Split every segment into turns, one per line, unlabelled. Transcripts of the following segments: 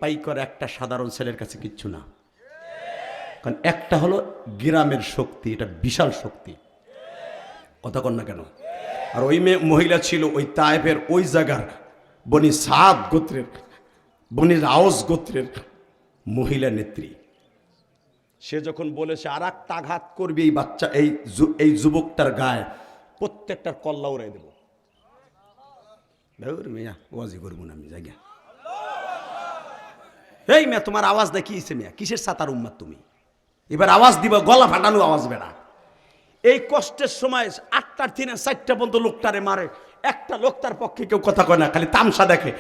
পাইকর একটা সাধারণ ছেলের কাছে কিচ্ছু না। কারণ একটা হলো গ্রামের শক্তি, এটা বিশাল শক্তি, কথা কন না কেন? আর ওই মহিলা ছিল ওই তায়েফের ওই জায়গার বনি সাদ গোত্রের, বনি আওস গোত্রের মহিলা নেত্রী। সে যখন বলেছে আর একটা আঘাত করবি এই বাচ্চা এই যুবকটার গায়ে, প্রত্যেকটার কল্লা উড়াই দেব। মেয়া ওয়াজি করবো না আমি জায়গা। এই মেয়া তোমার আওয়াজ দেখিয়েছে মেয়া, কিসের সাতার উম্মাদ তুমি? এবার আওয়াজ দিবা, গলা ফাটানো আওয়াজ বেড়া। এই কষ্টের সময় 8টার দিনে 4টা পর্যন্ত লোকটারে মারে, একটা লোক তার পক্ষে কেউ কথা কয় না, খালি তামসা দেখে।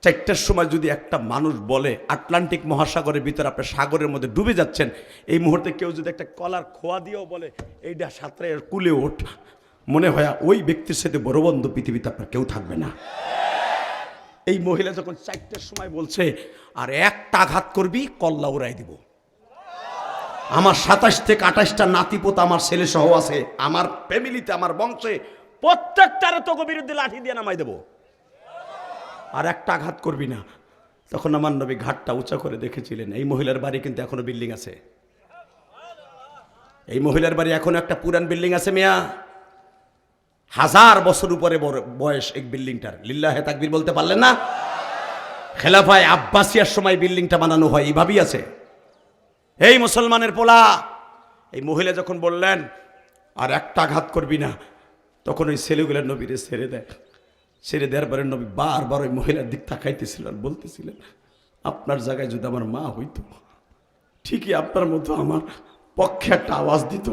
4টার সময় যদি একটা মানুষ বলে আটলান্টিক মহাসাগরের ভিতরে আপনি সাগরের মধ্যে ডুবে যাচ্ছেন, এই মুহূর্তে কেউ যদি একটা কলার খোয়া দিয়েও বলে এইটা সাঁতরে কুলে ওঠ, মনে হয় ওই ব্যক্তির সাথে বড় বন্ধু পৃথিবীতে আপনার কেউ থাকবে না। এই মহিলা যখন 4টার সময় বলছে আর একটা আঘাত করবি কল্লা উড়াই দিব। আমার 27 থেকে 28টা নাতিপোতা আমার ছেলে সহ আছে, আমার ফ্যামিলিতে, আমার বংশে, প্রত্যেকটারে তোকে বিরুদ্ধে লাঠি দিয়ে নামাই দেব, আর একটা আঘাত করবি না। তখন আমার নবী ঘাটটা উঁচা করে দেখেছিলেন। এই মহিলার বাড়ি কিন্তু এখনো বিল্ডিং আছে, এই মহিলার বাড়ি এখনো একটা পুরান বিল্ডিং আছে মিয়া, 1000 বছর উপরে বয়স এই বিল্ডিংটার। লিল্লাহে তাকবীর বলতে পারলেন না? খেলাফায় আব্বাসিয়ার সময় বিল্ডিংটা বানানো হয়, এইভাবেই আছে। এই মুসলমানের পোলা, এই মহিলা যখন বললেন আর একটা আঘাত করবি না, তখন ওই ছেলেগুলো নবীরে ছেড়ে দেয়। ছেড়ে দেওয়ার পরে নবী বারবার ওই মহিলার দিক তাকাইতেছিলেন, বলতেছিলেন আপনার জায়গায় যদি আমার মা হইতো ঠিকই আপনার মতো আমার পক্ষে একটা আওয়াজ দিত।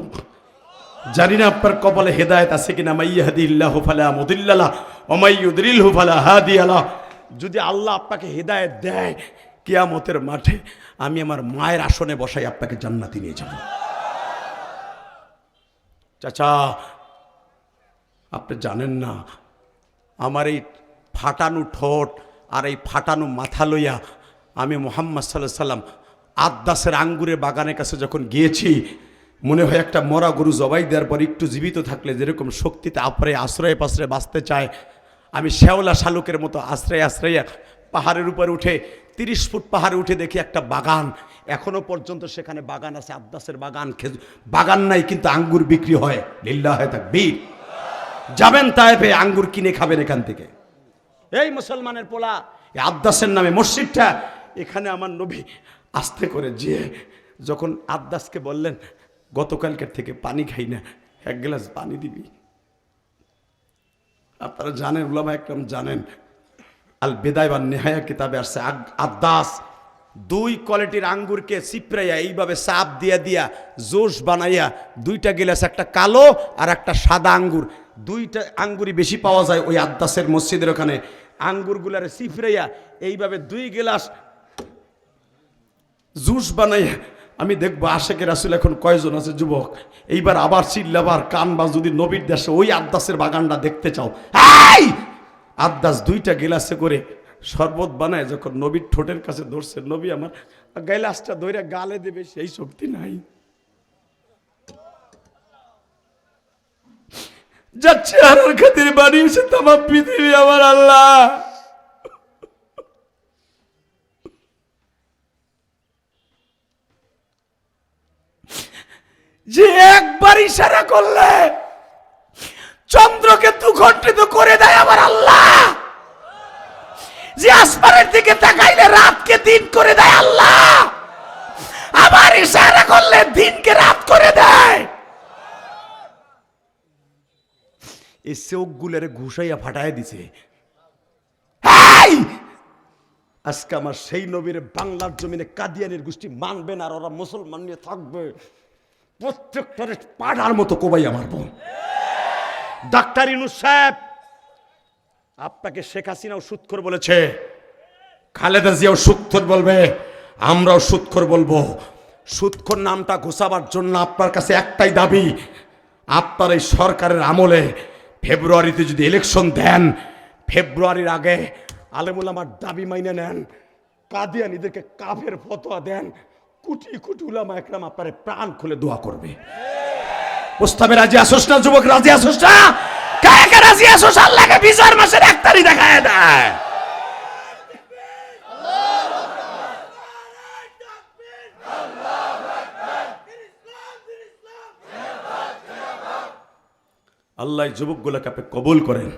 জানি না আপনার কপালে হেদায়েত আছে কিনা। মাইয়াহদিল্লাহু ফালা মুদিল্লা লাহু ওয়া মাইয়ুদ্রিলহু ফালা হাদিয়া লাহু। যদি আল্লাহ আপনাকে হেদায়েত দেয়, কিয়ামতের মাঠে আমি আমার মায়ের আসনে বসাই আপনাকে জান্নাতে নিয়ে যাব। চাচা আপনি জানেন না, আমার এই ফাটানো ঠোঁট আর এই ফাটানো মাথা লইয়া আমি মুহাম্মদ সাল্লাল্লাহু আলাইহি সাল্লাম আদ্দাসের আঙ্গুরের বাগানের কাছে যখন গিয়েছি, মনে হয় একটা মরা গরু জবাই দেওয়ার পর একটু জীবিত থাকলে যেরকম শক্তিতে আশ্রয় পাশ্রয়ে বাঁচতে চায়, আমি শেওলা শালুকের মতো আশ্রয় পাহাড়ের উপরে উঠে 30 ফুট পাহাড়ে উঠে দেখি একটা বাগান, এখনো পর্যন্ত সেখানে বাগান আছে, আদ্দাসের বাগান। বাগান নাই কিন্তু আঙ্গুর বিক্রি হয়। লিল্লাহে তাকবীর। যাবেন তায়েফে, আঙ্গুর কিনে খাবেন এখান থেকে। এই মুসলমানের পোলা, এই আদ্দাসের নামে মসজিদটা, এখানে আমার নবী আস্তে করে যেয়ে যখন আদ্দাসকে বললেন গতকালকের থেকে পানি খাই না, 1 গ্লাস পানি দিবি। আপনারা জানেন, উলামা একরাম জানেন, আল বিদায়া ওয়ান নিহায়া কিতাবে আসছে আদ্দাস 2 কোয়ালিটির আঙ্গুরকে চিপড়াইয়া এইভাবে চাপ দিয়া জোশ বানাইয়া 2টা গ্লাস, একটা কালো আর একটা সাদা আঙ্গুর, 2টা আঙ্গুরই বেশি পাওয়া যায় ওই আদ্দাসের মসজিদের ওখানে। আঙ্গুরগুলারে চিপড়াইয়া এইভাবে 2 গ্লাস জুস বানাইয়া, আমি দেখবো আশেকের রাসূল এখন কয়জন আছে যুবক, এইবার আবার চিল্লাবার কানবা যদি নবীর দেশে ওই আদ্দাসের বাগানটা দেখতে চাও। এই আদ্দাস 2টা গ্লাসে করে শরবত বানায় যখন নবীর ঠোঁটের কাছে ধরছে, নবী আমার গ্লাসটা ধরে গালে দেবে সেই শক্তি নাই। যাচ্ছে আর খাতির বানিয়েছে তামাম পৃথিবী আমার আল্লাহ। যে একবার ইশারা করলে চন্দ্রকে 2 ঘণ্টিত করে দেয় আমার আল্লাহ, যে আসমানের দিকে তাকাইলে রাতকে দিন করে দেয় আল্লাহ, আবার ইশারা করলে দিনকে রাত করে দেয়। এই চোখগুলোরে ঘুষাইয়া ফাটায় দিছে। আজকে আমার সেই নবীর বাংলার জমিনে কাদিয়ানির গোষ্ঠী মানবে না, আর ওরা মুসলমান নিয়ে থাকবে, প্রত্যেকটারে পাড়ার মতো কোবাইয়া মারবো। ডাক্তার ইউনূস সাহেব, আপনাকে শেখ হাসিনাও সুৎখোর বলেছে, খালেদা জিয়াও সুৎখোর বলবে, আমরাও সুৎখোর বলবো। সুৎখোর নামটা ঘোষাবার জন্য আপনার কাছে একটাই দাবি, আপনার এই সরকারের আমলে ফেব্রুয়ারিতে যদি ইলেকশন দেন, ফেব্রুয়ারির আগে আলেমুল আমার দাবি মাইনে নেন, কাদিয়ানীদেরকে কাফের ফতোয়া দেন, কোটি কোটি উলামা একরাম আপনার প্রাণ খুলে দোয়া করবে। প্রস্তাবে রাজি আসোস না যুবক? রাজি আসোস না? কাকে কে রাজি আসোস? আল্লাহকে বিচার মাসের 1 তারিখ দেখায় দেয়। আল্লাহ যুবকগুলোকে আপনি কবুল করেন।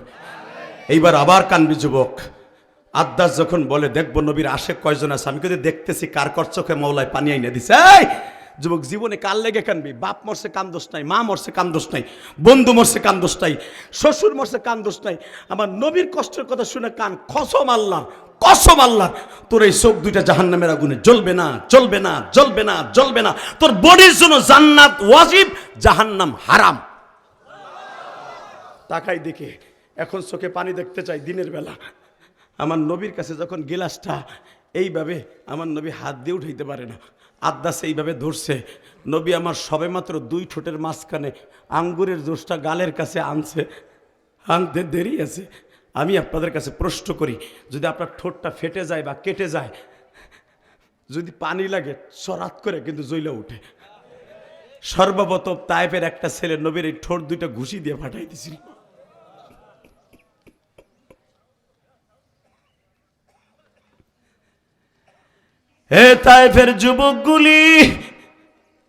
এইবার আবার কানবি যুবক। আদ্দাস যখন বলে দেখবো নবীর আশেক কয়জন আছে, আমি কিন্তু দেখতেছি কার কর চোখে মৌলায় পানি আইনা দিছে। এই যুবক, জীবনে কার লেগে কানবি? বাপ মরছে কান দোষ নাই, মা মরছে কান দোষ নাই, বন্ধু মরছে কান দোষ নাই, শ্বশুর মরছে কান দোষ নাই। আমার নবীর কষ্টের কথা শুনে কান। কসম আল্লাহ, কসম আল্লাহ, তোর এই চোখ দুইটা জাহান্নামের আগুনে জ্বলবে না, জ্বলবে না, জ্বলবে না, জ্বলবে না। তোর বডির জন্য জান্নাত ওয়াজিব, জাহান্নাম হারাম। তাকাই দেখে এখন চোখে পানি দেখতে চাই দিনের বেলা। আমার নবীর কাছে যখন গিলাসটা এইভাবে আমার নবী হাত দিয়ে উঠাইতে পারে না, আদ্দাস এইভাবে ধরছে। নবী আমার সবে মাত্র 2 ঠোঁটের মাঝখানে আঙ্গুরের জুসটা গালের কাছে আনছে, আনতে দেরি আছে। আমি আপনাদের কাছে প্রশ্ন করি, যদি আপনার ঠোঁটটা ফেটে যায় বা কেটে যায়, যদি পানি লাগে সরাত করে কিন্তু জ্বলে উঠে। সর্বপ্রথম তায়েফের একটা ছেলে নবীর এই ঠোঁট দুইটা ঘুষি দিয়ে ফাটাই দিছিল। হে তায়েফের যুবকগুলি,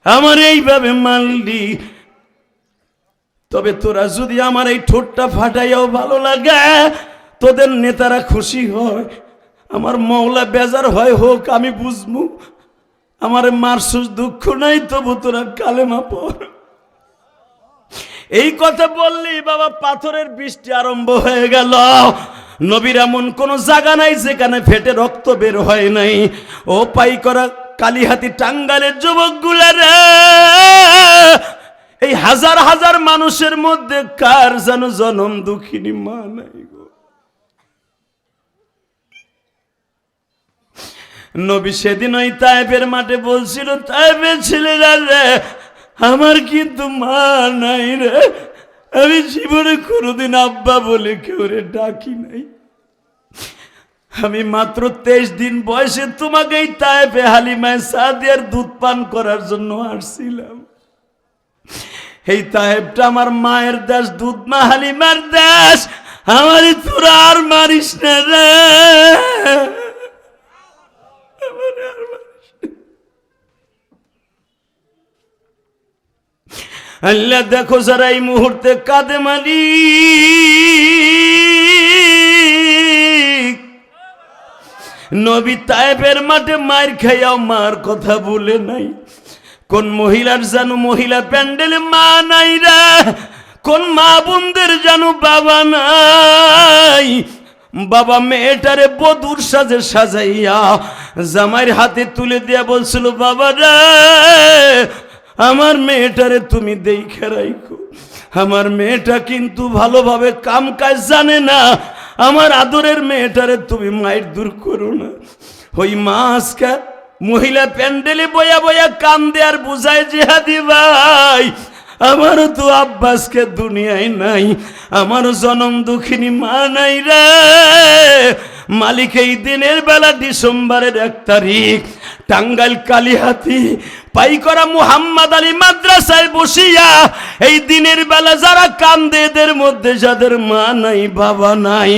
আমার এইভাবে মানলি, তবে তোরা যদি আমার এই ঠোঁটটা ফাটাইয়াও ভালো লাগে, তোদের নেতারা খুশি হয়, আমার মওলা বেজার হয়, হোক, আমি বুঝবো। আমার মারসুস দুঃখ নাই, তবু তোরা কালেমা পড়। এই কথা বললি বাবা, পাথরের বৃষ্টি আরম্ভ হয়ে গেল। নবীর এমন কোন জায়গা নাই যেখানে ফেটে রক্ত বের হয় নাই। ও পাই করা কালিহাতি টাঙ্গালের যুবকগুলা রে, এই হাজার হাজার মানুষের মধ্যে কার যেন জনম দুঃখিনী মা নাই গো। নবী সেদিন ওই তায়েফের মাঠে বলছিল, তায়েফের ছেলেরা রে, আমার কিন্তু মা নাই রে, আমি জীবনে কোনোদিন আব্বা বলে কেউ রে ডাকি নাই। আমি মাত্র 23 দিন বয়সে তোমাকে এই তায়েফে হালিমায়ে সাদিয়ার দুধ পান করার জন্য আসছিলাম। এই তায়েফটা আমার মায়ের দেশ, দুধ মা হালিমার দেশ। আমারই তোরা আর মারিস না রে, আল্লাহ দেখো যারা এই মুহূর্তে কাঁদে মালিক, নবী তায়েফের মাঠে মার খাইয়াও মার কথা বলে নাই। কোন মহিলার জানো মহিলা প্যান্ডেলে মা নাই রে, কোন মা বোনদের জানো বাবা নাই। বাবা মেয়েটারে বধূর সাজে সাজাইয়া জামাইয়ের হাতে তুলে দিয়া বলছিল, বাবা রে, আমার মেয়েটারে তুমি দেখে রাখো, আমার মেয়েটা কিন্তু ভালোভাবে কাম কাজ জানে না, আমার আদরের মেয়েটারে তুমি মায়ের দূর করো না। ওই মা আজকে মহিলা প্যান্ডেলে বয়া বয়া কাম দেয়ার বুঝায়, জিহাদি ভাই, আমারও তো আব্বাসকে দুনিয়ায় নাই, আমারও জনম দুঃখিনী মা নাই রে। মালিক এই দিনের বেলা ডিসেম্বরের 1 তারিখ টাঙ্গাইল কালিহাতি পাইকরা মুহাম্মদ আলী মাদ্রাসায় বসিয়া এই দিনের বেলা যারা কান্দে, এদের মধ্যে যাদের মা নাই বাবা নাই,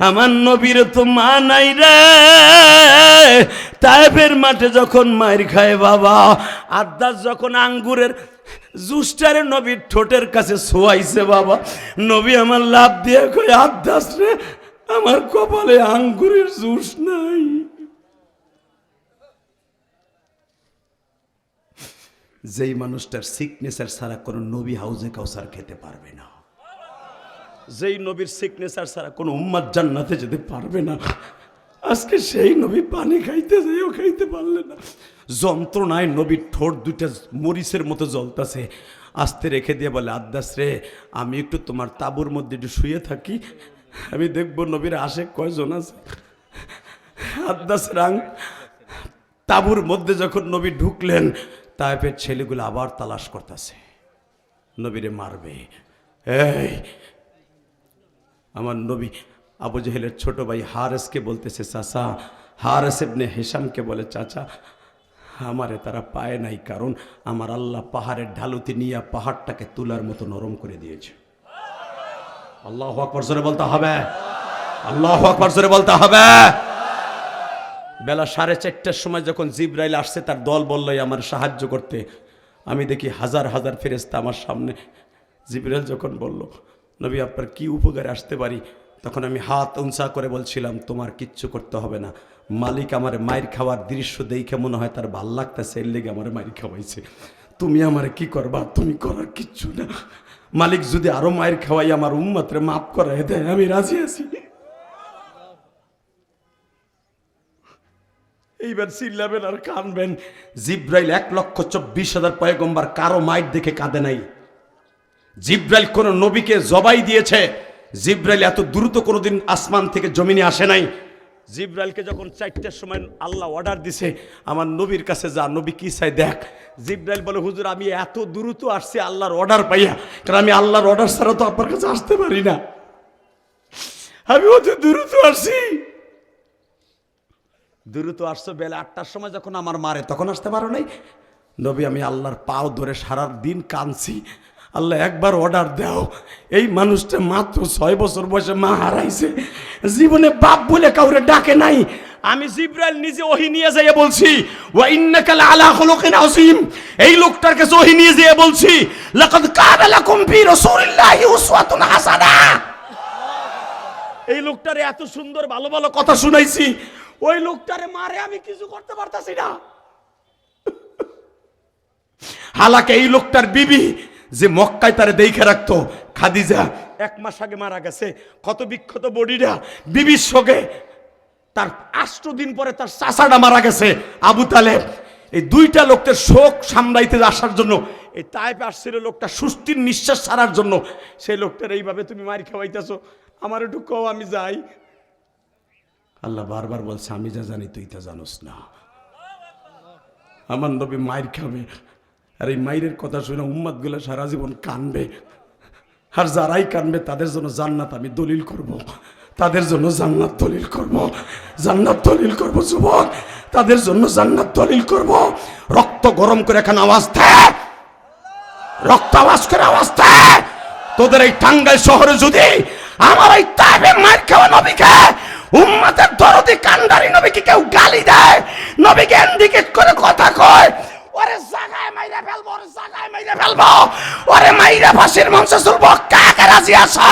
আমার নবীর তো মা নাই রে। তায়েফের মাঠে যখন মায়ের খায় বাবা, আদ্দাস যখন আঙ্গুরের জুসটারে নবীর ঠোঁটের কাছে শোয়াইছে বাবা, নবী আমার লাভ দিয়ে কই, আদ্দাস রে, আমার কপালে আঙ্গুরের জুস নাই। যেই মানুষটার সিগনেচার ছাড়া কোনো নবী হাউজে কাউসার খেতে পারবে না, যেই নবীর সিগনেচার ছাড়া কোনো উম্মাত জান্নাতে যেতে পারবে না, আজকে সেই নবী পানি খাইতে যাইও খাইতে পারলে না। যন্ত্রণায় নবীর ঠোঁট দুইটা মরিচের মতো জ্বলতেছে। আস্তে রেখে দিয়ে বলে, আদ্দাস রে, আমি একটু তোমার তাঁবুর মধ্যে একটু শুয়ে থাকি, আমি দেখবো নবীর আশেক কয়জন আছে। আদ্দাস রাং তাঁবুর মধ্যে যখন নবী ঢুকলেন, তায়েফের ছেলেগুলো আবার তালাশ করতেছে, নবীরে মারবে। এই আমার নবী আবু জেহেলের ছোট ভাই হারেসকে বলতেছে, চাচা, হারেস ইবনে হিশামকে বলে, চাচা, আমারে তারা পায় নাই, কারণ আমার আল্লাহ পাহাড়ের ঢালুতে নিয়ে পাহাড়টাকে তুলার মতো নরম করে দিয়েছে। আল্লাহু আকবার জোরে বলতে হবে, আল্লাহু আকবার জোরে বলতে হবে। বেলা 4:30টার সময় যখন জিবরাইল আসছে, তার দল বলল আমার সাহায্য করতে, আমি দেখি হাজার হাজার ফেরেশতা আমার সামনে। জিবরাইল যখন বলল, নবী আপনার কি উপকারে আসতে পারি? তখন আমি হাত উঁচা করে বলছিলাম, তোমার কিচ্ছু করতে হবে না, মালিক আমার মায়ের খাওয়ার দৃশ্য দেখে মনে হয় তার ভাল লাগতেছে, এর লেগে আমার মায়ের খাওয়াইছে। তুমি আমার কি করবা? তুমি করার কিচ্ছু না। মালিক যদি আরো মায়ের খাওয়াই আমার উম্মতরে মাফ করায় দেয়, আমি রাজি আছি। এইবার চিল্লাবেন আর কানবেন। জিব্রাইল 1,24,000 পয়গম্বর কারো মায়ের দেখে কাঁদে নাই। জিব্রাইল কোন নবীকে জবাই দিয়েছে, জিব্রাইল এত দ্রুত কোনোদিন আসমান থেকে জমিনে আসে নাই। জিব্রাইলকে যখন 4টার সময় আল্লাহ অর্ডার দিছে, আমার নবীর কাছে যা, নবী কি চাই দেখ। জিব্রাইল বলে, হুজুর আমি এত দ্রুত আসছি আল্লাহর অর্ডার পাইয়া, কারণ আমি আল্লাহর অর্ডার ছাড়া তো আপনার কাছে আসতে পারি না, আমি অত দ্রুত আসছি। দ্রুত আসছো বেলা 8টার সময় যখন আমার মারে, তখন আসতে পারো নাই? নবী আমি আল্লাহর পাও ধরে সারা দিন কাঁদছি, আল্লাহ একবার অর্ডার দাও। এই মানুষটা মাত্র 6 বছর বয়সে মা হারাইছে, জীবনে বাপ বলে কাউরে ডাকে নাই। আমি জিব্রাইল নিজে ওহী নিয়ে যাইয়া বলছি, ওয়া ইন্নাকা লাআলা খুলুকিন আযীম। এই লোকটার কাছে ওহী নিয়ে যাইয়া বলছি, লাকাদ কানা লাকুম ফি রাসূলিল্লাহি উসওয়াতুন হাসানা। এই লোকটারে এত সুন্দর ভালো ভালো কথা শুনাইছি, ওই লোকটারে মারে আমি কিছু করতে পারতাছি না। হালাকে এই লোকটার বিবি যে মক্কায় তারে দেখে রাখতো, খাদিজা 1 মাস আগে মারা গেছে। কত বিখ্যাত বডিরা বিবির সঙ্গে, তার 8 দিন পরে তার চাচাটা মারা গেছে আবু তালেব। এই 2টা লোকদের শোক সামলাইতে আসার জন্য এই তাইপে আসছিল লোকটা সুস্থির নিঃশ্বাস ছাড়ার জন্য। সেই লোকটার এইভাবে তুমি মারি খাওয়াইতেছো, আমার একটু কও আমি যাই। আল্লাহ বারবার বলছে, আমি যা জানি তুই তা জানোস না। আমার নবী মায়ের খাবে, আর এই মায়ের কথা শুনে উম্মত গুলা সারা জীবন কানবে। আর যারাই কানবে তাদের জন্য জান্নাত আমি দলিল করব, তাদের জন্য জান্নাত দলিল করব, জান্নাত দলিল করব যুবক, তাদের জন্য জান্নাত দলিল করব। রক্ত গরম করে এখন আওয়াজ দে, রক্ত আওয়াজ করে আওয়াজ দে। তোদের এই টাঙ্গাইল শহরে যদি আমার এই তাইবে মায়ের খাওয়া নবীকে, উম্মতের দরদি কান্ডারি নবীকে কেউ গালি দেয়, নবীকে ইন্ডিকেট করে কথা কয়, ওরে জায়গায় মাইরা ফেলবো, ওরে জায়গায় মাইরা ফেলবো, ওরে মাইরা ফাঁসির মঞ্চে চলবো, কাকে রাজি আসা?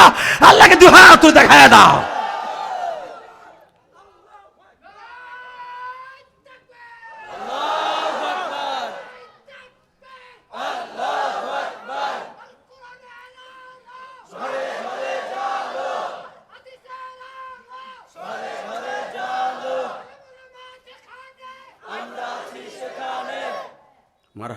আল্লাহকে দুই হাত দেখায় দাও।